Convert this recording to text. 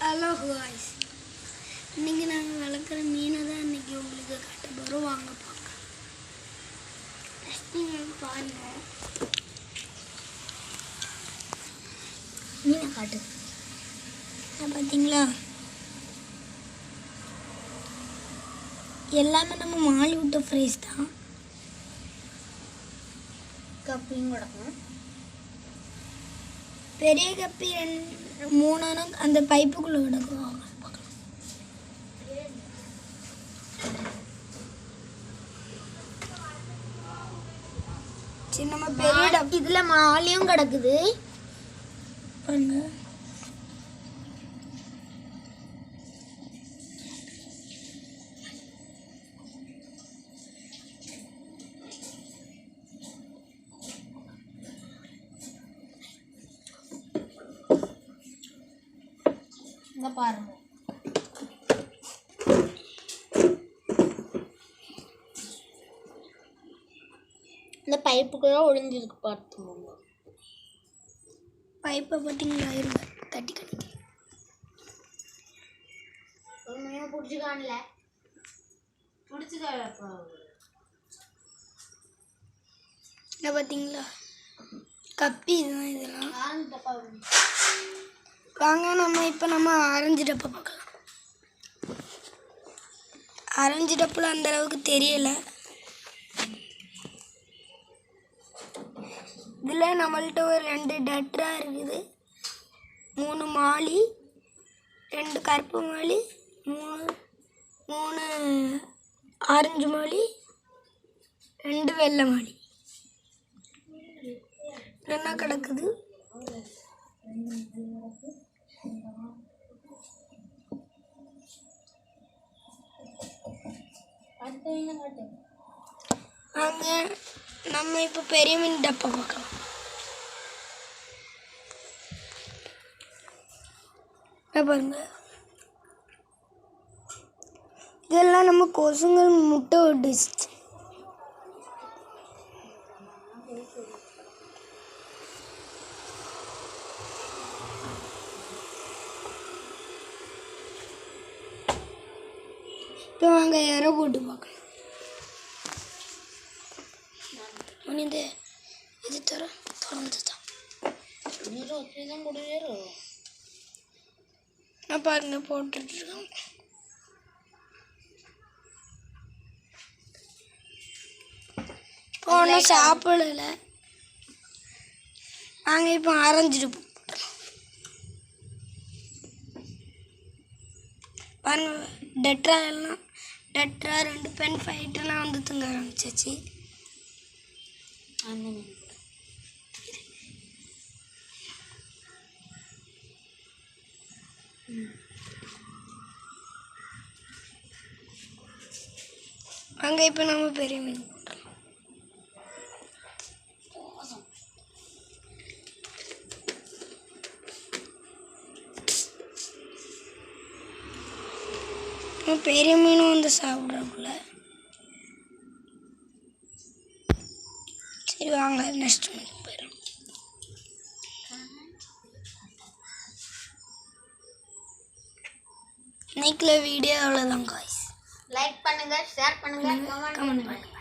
Hello guys, இன்றைக்கி நாங்கள் வளர்க்குற மீனை தான் இன்றைக்கி உங்களுக்கு காட்ட போகிறோம். வாங்க பார்க்கலாம். நீங்கள் பாருங்கள், மீனை காட்டு. பார்த்தீங்களா, எல்லாமே நம்ம மாலி விட்ட ஃப்ரைஸ் தான். கப்பியும் கிடக்கும். பெரிய கப்பி 3 அந்த பைப்புக்குள்ளே கிடக்கும். சின்ன பெரிய இதில் மாலியும் கிடக்குது பாருங்க. இங்க பாருங்க, இந்த பைப்புக்குள்ள ஒளிஞ்சிருக்கு. பார்த்துக்கோங்க, பைப்பை பார்த்தீங்களா? இருங்க, தட்டி கட்டி பிடிச்சிக்கான்ல பிடிச்சிக்கால. என்ன பார்த்தீங்களா, கப்பி இதுதான். இதெல்லாம் வாங்க நம்ம ஆரஞ்சு டப்பை பார்க்கலாம். ஆரஞ்சு டப்பில் அந்த அளவுக்கு தெரியலை. இதில் நம்மள்கிட்ட ஒரு 2 டட்ரா இருக்குது, 3 மாலி, 2 கருப்பு மாலி, 3 ஆரஞ்சு மாலி, 2 வெள்ளை மாலி என்ன கிடக்குது. அங்கே நம்ம இப்போ பெரிய மீன் டப்பா பார்க்கலாம். பாருங்க, இதெல்லாம் நம்ம கொசுங்கள் முட்டை விட்டுச்சு. இப்போ வாங்க இறை போட்டு பார்க்கலாம். இந்த இது திறந்து தான் நான் பாருங்க போட்டுட்ருக்கோம். இப்போ ஒன்றும் சாப்பிடல. நாங்கள் இப்போ ஆரஞ்சிட்டு பாருங்க, டெட்ரா 2 பென் ஃபைட்டெல்லாம் வந்து தூங்க ஆரம்பிச்சிச்சு. அந்த மீன் அங்கே இப்போ நம்ம பெரிய மீன் போட்டோம். பெரிய மீனும் வந்து சாப்பிட்றக்குள்ள. சரி வாங்க நெக்ஸ்ட் மீன் போயிடும். இன்னைக்குள்ள வீடியோ அவ்வளோதான் காய்ஸ். லைக் பண்ணுங்க, ஷேர் பண்ணுங்க, கமெண்ட் பண்ணுங்க.